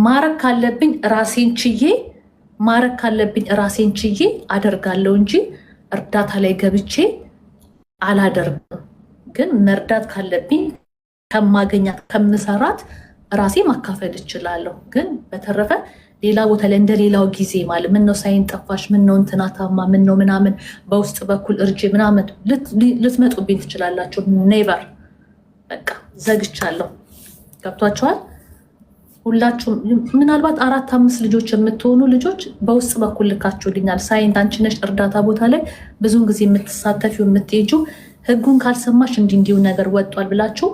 ማረግ ካለብኝ ራሴን ችዬ አደርጋለሁ እንጂ እርዳታ ላይ ገብቼ አላደርግም። ግን መርዳት ካለብኝ ከማገኛት ከምሰራት ራሴ ማካፈል እችላለሁ። ግን በተረፈ ሌላ ቦታ ላይ እንደሌላው ጊዜ ማለት ምነው ሳይን ጠፋሽ፣ ምነው እንትናታማ፣ ምነው ምናምን በውስጥ በኩል እርጅ ምናምን ልትመጡብኝ ትችላላችሁ። ኔቨር በቃ ዘግቻለሁ። ገብቷቸዋል። ሁላችሁም ምናልባት 4-5 ልጆች የምትሆኑ ልጆች በውስጥ በኩል ልካችሁልኛል። ሳይንት አንቺ ነሽ እርዳታ ቦታ ላይ ብዙውን ጊዜ የምትሳተፊው የምትሄጂው፣ ህጉን ካልሰማሽ እንዲሁ ነገር ወጧል ብላችሁ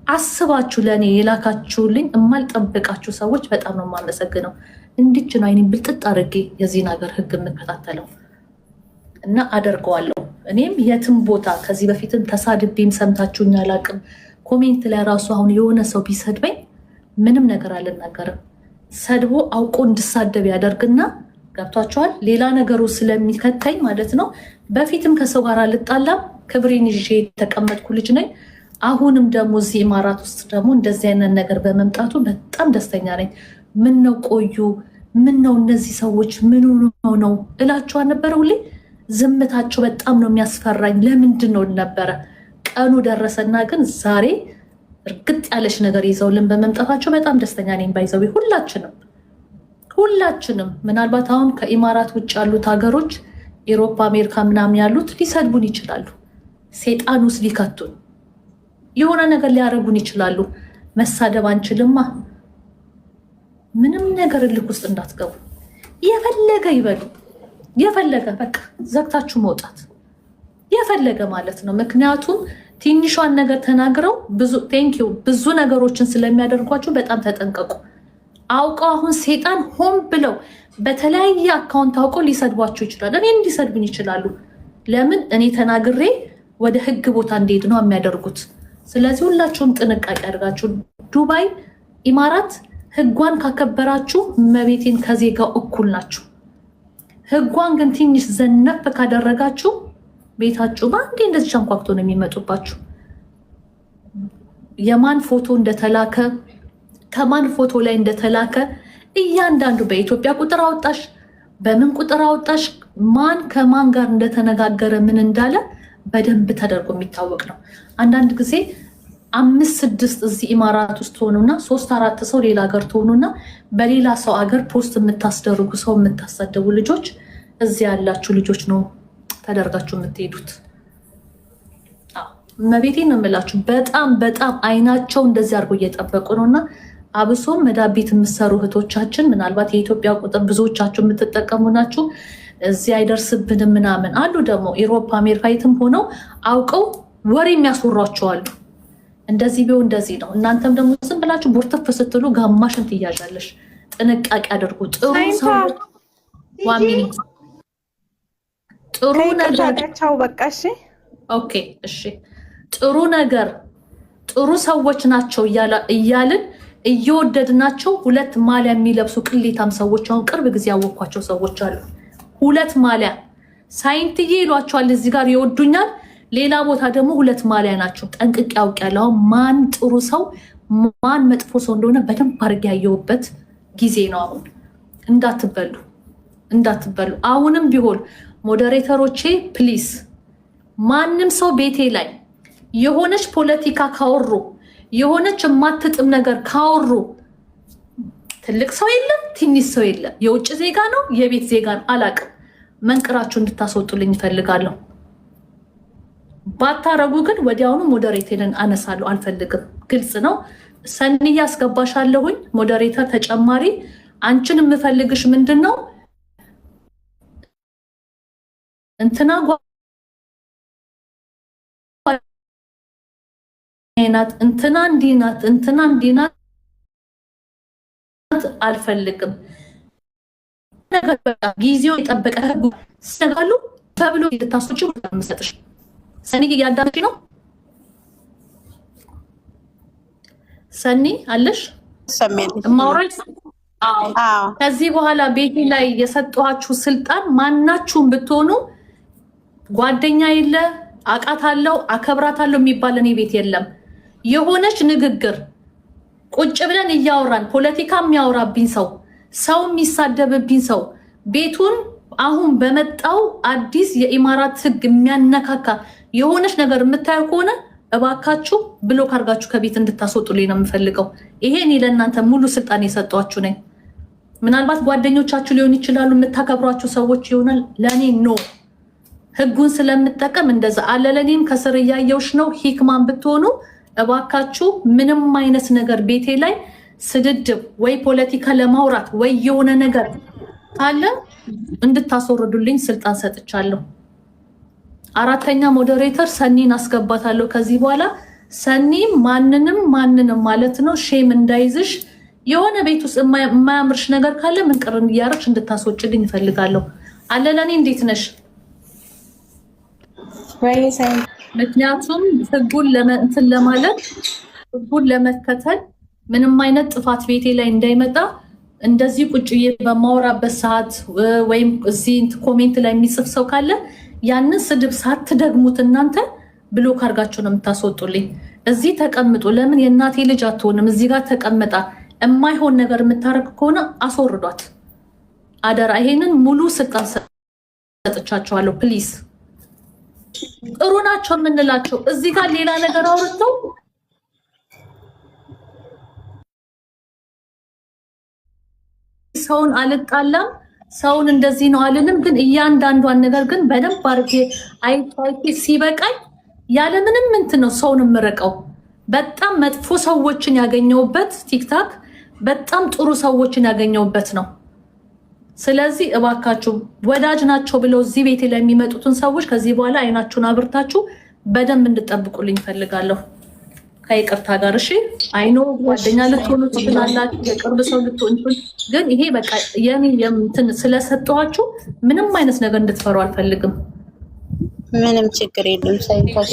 አስባችሁ ለእኔ የላካችሁልኝ የማልጠብቃችሁ ሰዎች በጣም ነው የማመሰግነው። እንዲች ነው አይኔን ብልጥጥ አድርጌ የዚህን ሀገር ህግ የምከታተለው እና አደርገዋለሁ። እኔም የትም ቦታ ከዚህ በፊትም ተሳድቤም ሰምታችሁኝ አላቅም። ኮሜንት ላይ ራሱ አሁን የሆነ ሰው ቢሰድበኝ ምንም ነገር አልናገርም። ሰድቦ አውቆ እንድሳደብ ያደርግና ገብቷቸዋል። ሌላ ነገሩ ስለሚከተኝ ማለት ነው። በፊትም ከሰው ጋር አልጣላም። ክብሬን ይዤ የተቀመጥኩ ልጅ ነኝ። አሁንም ደግሞ እዚህ ኢማራት ውስጥ ደግሞ እንደዚህ አይነት ነገር በመምጣቱ በጣም ደስተኛ ነኝ። ምን ነው ቆዩ፣ ምን ነው እነዚህ ሰዎች ምን ነው እላቸው አልነበረ? ሁሌ ዝምታቸው በጣም ነው የሚያስፈራኝ። ለምንድን ነው ነበረ? ቀኑ ደረሰና ግን ዛሬ እርግጥ ያለች ነገር ይዘውልን በመምጣታቸው በጣም ደስተኛ ነኝ። ባይዘው ሁላችንም ምናልባት አሁን ከኢማራት ውጭ ያሉት ሀገሮች ኤሮፓ፣ አሜሪካ ምናምን ያሉት ሊሰድቡን ይችላሉ። ሴጣን ውስጥ ሊከቱን የሆነ ነገር ሊያደርጉን ይችላሉ። መሳደብ አንችልማ። ምንም ነገር እልክ ውስጥ እንዳትገቡ። የፈለገ ይበሉ፣ የፈለገ በቃ ዘግታችሁ መውጣት የፈለገ ማለት ነው። ምክንያቱም ትንሿን ነገር ተናግረው ብዙ ነገሮችን ስለሚያደርጓቸው በጣም ተጠንቀቁ። አውቀው አሁን ሴጣን ሆን ብለው በተለያየ አካውንት አውቀው ሊሰድቧቸው ይችላሉ። እኔ ሊሰድቡኝ ይችላሉ። ለምን? እኔ ተናግሬ ወደ ህግ ቦታ እንዲሄድ ነው የሚያደርጉት። ስለዚህ ሁላችሁም ጥንቃቄ አድርጋችሁ። ዱባይ፣ ኢማራት ህጓን ካከበራችሁ መቤቴን ከዜጋ እኩል ናችሁ። ህጓን ግን ትንሽ ዘነፍ ካደረጋችሁ ቤታችሁ በአንዴ እንደዚህ ሸንኳክቶ ነው የሚመጡባችሁ። የማን ፎቶ እንደተላከ ከማን ፎቶ ላይ እንደተላከ እያንዳንዱ በኢትዮጵያ ቁጥር አወጣሽ፣ በምን ቁጥር አወጣሽ፣ ማን ከማን ጋር እንደተነጋገረ ምን እንዳለ በደንብ ተደርጎ የሚታወቅ ነው። አንዳንድ ጊዜ 5-6 እዚህ ኢማራት ውስጥ ሆኑና 3-4 ሰው ሌላ ሀገር ትሆኑና በሌላ ሰው ሀገር ፖስት የምታስደርጉ ሰው የምታሳደቡ ልጆች እዚህ ያላችሁ ልጆች ነው ተደርጋችሁ የምትሄዱት። መቤቴን ነው የምላችሁ። በጣም አይናቸው እንደዚህ አድርጎ እየጠበቁ ነው። እና አብሶም መዳቤት የምትሰሩ እህቶቻችን ምናልባት የኢትዮጵያ ቁጥር ብዙዎቻችሁ የምትጠቀሙ ናችሁ። እዚህ አይደርስብንም ምናምን አሉ። ደግሞ ኤሮፓ፣ አሜሪካ የትም ሆነው አውቀው ወሬ የሚያስወሯቸዋሉ። እንደዚህ ቢሆን እንደዚህ ነው። እናንተም ደግሞ ዝም ብላችሁ ቦርተፍ ስትሉ ጋማሽን ትያዣለሽ። ጥንቃቄ አድርጉ። ጥሩ ሰዎች ጥሩ ነገር በቃ እሺ፣ ኦኬ፣ እሺ፣ ጥሩ ነገር ጥሩ ሰዎች ናቸው እያልን እየወደድናቸው 2 ማሊያ የሚለብሱ ቅሌታም ሰዎች አሁን ቅርብ ጊዜ ያወኳቸው ሰዎች አሉ። 2 ማሊያ ሳይንትዬ ይሏቸዋል። እዚህ ጋር ይወዱኛል፣ ሌላ ቦታ ደግሞ 2 ማሊያ ናቸው። ጠንቅቄ ያውቃለሁ ማን ጥሩ ሰው ማን መጥፎ ሰው እንደሆነ በደንብ አድርጌ ያየሁበት ጊዜ ነው። አሁን እንዳትበሉ። አሁንም ቢሆን ሞዴሬተሮቼ ፕሊስ፣ ማንም ሰው ቤቴ ላይ የሆነች ፖለቲካ ካወሩ የሆነች የማትጥም ነገር ካወሩ ትልቅ ሰው የለም ትንሽ ሰው የለም፣ የውጭ ዜጋ ነው የቤት ዜጋ ነው አላቅም፣ መንቅራችሁ እንድታስወጡልኝ ይፈልጋለሁ። ባታረጉ ግን ወዲያውኑ ሞዴሬተርን አነሳለሁ፣ አልፈልግም። ግልጽ ነው። ሰኒ ያስገባሻለሁኝ ሞዴሬተር ተጨማሪ። አንቺን የምፈልግሽ ምንድን ነው? እንትና እንትና እንዲናት እንትና እንዲናት አልፈልግም። ነገር በቃ ጊዜው የጠበቀ ህጉ ሰጋሉ ተብሎ ልታስወጪ መስጠሽ። ሰኒ እያዳመጪ ነው? ሰኒ አለሽ? ማውራት ከዚህ በኋላ ቤቴ ላይ የሰጠኋችሁ ስልጣን ማናችሁም ብትሆኑ ጓደኛ የለ አውቃታለሁ አከብራታለሁ የሚባል እኔ ቤት የለም። የሆነች ንግግር ቁጭ ብለን እያወራን ፖለቲካ የሚያወራብኝ ሰው የሚሳደብብኝ ሰው ቤቱን አሁን በመጣው አዲስ የኢማራት ህግ የሚያነካካ የሆነች ነገር የምታየው ከሆነ እባካችሁ ብሎክ አድርጋችሁ ከቤት እንድታስወጡልኝ ነው የምፈልገው። ይሄን ለእናንተ ሙሉ ስልጣን የሰጧችሁ ነኝ። ምናልባት ጓደኞቻችሁ ሊሆን ይችላሉ፣ የምታከብሯቸው ሰዎች ይሆናል። ለእኔ ኖ ህጉን ስለምጠቀም እንደዛ አለ። ለእኔም ከስር እያየውሽ ነው። ሂክማን ብትሆኑ እባካችሁ ምንም አይነት ነገር ቤቴ ላይ ስድድብ ወይ ፖለቲካ ለማውራት ወይ የሆነ ነገር ካለ እንድታስወርዱልኝ ስልጣን ሰጥቻለሁ። አራተኛ ሞዴሬተር ሰኒን አስገባታለሁ ከዚህ በኋላ። ሰኒ ማንንም ማለት ነው ሼም እንዳይዝሽ የሆነ ቤት ውስጥ የማያምርሽ ነገር ካለ ምንቅርን እያረግሽ እንድታስወጭልኝ እፈልጋለሁ። አለለኔ እንዴት ነሽ? ምክንያቱም ህጉን ለእንትን ለማለት ህጉን ለመከተል ምንም አይነት ጥፋት ቤቴ ላይ እንዳይመጣ እንደዚህ ቁጭዬ በማወራበት ሰዓት ወይም እዚህ ኮሜንት ላይ የሚጽፍ ሰው ካለ ያንን ስድብ ሳትደግሙት እናንተ ብሎክ አድርጋችሁ ነው የምታስወጡልኝ። እዚህ ተቀምጡ። ለምን የእናቴ ልጅ አትሆንም? እዚህ ጋር ተቀምጣ የማይሆን ነገር የምታረግ ከሆነ አስወርዷት አደራ። ይሄንን ሙሉ ስልጣን ሰጥቻቸዋለሁ። ፕሊዝ ጥሩ ናቸው የምንላቸው እዚህ ጋር ሌላ ነገር አውርተው ሰውን አልጣላም፣ ሰውን እንደዚህ ነው አልልም። ግን እያንዳንዷን ነገር ግን በደንብ አድርጌ አይታይቼ ሲበቃኝ ያለምንም እንትን ነው ሰውን የምርቀው። በጣም መጥፎ ሰዎችን ያገኘውበት ቲክታክ በጣም ጥሩ ሰዎችን ያገኘውበት ነው። ስለዚህ እባካችሁ ወዳጅ ናቸው ብለው እዚህ ቤቴ ላይ የሚመጡትን ሰዎች ከዚህ በኋላ አይናችሁን አብርታችሁ በደንብ እንድጠብቁልኝ ፈልጋለሁ። ከይቅርታ ጋር እሺ። አይኖ ጓደኛ ልትሆኑ ትችላላችሁ፣ የቅርብ ሰው ልትሆኑ፣ ግን ይሄ በቃ የኔ እንትን ስለሰጠኋችሁ ምንም አይነት ነገር እንድትፈሩ አልፈልግም። ምንም ችግር የለም። ሳይንታሽ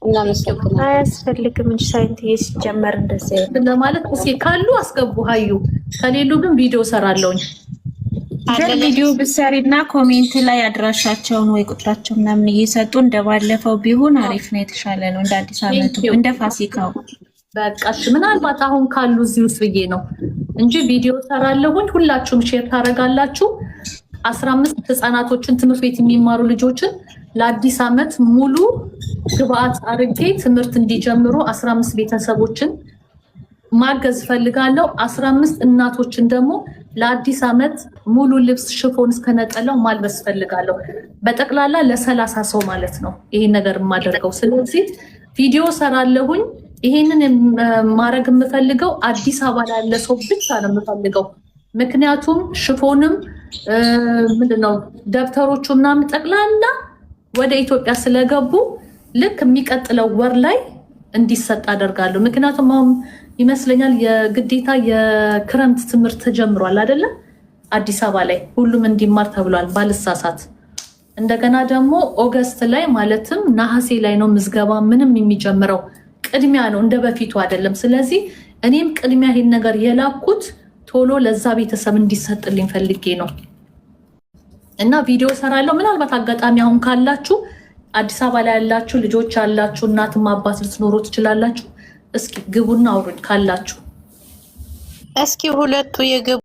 እናመሰግናለን። አያስፈልግም እንጂ ሳይንትዬ ሲጀመር እንደዚህ ለማለት እስኪ ካሉ አስገቡ ሀዩ፣ ከሌሉ ግን ቪዲዮ ሰራለሁኝ። ቪዲዮ ብሰሪና ኮሜንት ላይ አድራሻቸውን ወይ ቁጥራቸው ምናምን እየሰጡ እንደባለፈው ቢሆን አሪፍ ነው፣ የተሻለ ነው። እንደ አዲስ አመቱ እንደ ፋሲካው በቃሽ። ምናልባት አሁን ካሉ እዚህ ውስጥ ብዬ ነው እንጂ ቪዲዮ ሰራለሁኝ። ሁላችሁም ሼር ታደርጋላችሁ። 15 ህፃናቶችን ትምህርት ቤት የሚማሩ ልጆችን ለአዲስ አመት ሙሉ ግብአት አርጌ ትምህርት እንዲጀምሩ 15 ቤተሰቦችን ማገዝ ፈልጋለሁ። 15 እናቶችን ደግሞ ለአዲስ አመት ሙሉ ልብስ ሽፎን እስከነጠለው ማልበስ ፈልጋለሁ። በጠቅላላ ለ30 ሰው ማለት ነው ይሄን ነገር የማደርገው። ስለዚህ ቪዲዮ ሰራለሁኝ። ይሄንን ማድረግ የምፈልገው አዲስ አበባ ያለ ሰው ብቻ ነው የምፈልገው። ምክንያቱም ሽፎንም ምንድነው ደብተሮቹ ምናምን ጠቅላላ ወደ ኢትዮጵያ ስለገቡ ልክ የሚቀጥለው ወር ላይ እንዲሰጥ አደርጋለሁ። ምክንያቱም አሁን ይመስለኛል የግዴታ የክረምት ትምህርት ተጀምሯል አይደለ? አዲስ አበባ ላይ ሁሉም እንዲማር ተብሏል ባልሳሳት። እንደገና ደግሞ ኦገስት ላይ ማለትም ነሐሴ ላይ ነው ምዝገባ ምንም የሚጀምረው። ቅድሚያ ነው እንደ በፊቱ አይደለም። ስለዚህ እኔም ቅድሚያ ይሄን ነገር የላኩት ቶሎ ለዛ ቤተሰብ እንዲሰጥልኝ ፈልጌ ነው እና ቪዲዮ ሰራለሁ። ምናልባት አጋጣሚ አሁን ካላችሁ አዲስ አበባ ላይ ያላችሁ ልጆች ያላችሁ እናትም አባት ልትኖሩ ትችላላችሁ። እስኪ ግቡና አውሩኝ ካላችሁ። እስኪ ሁለቱ የግቡ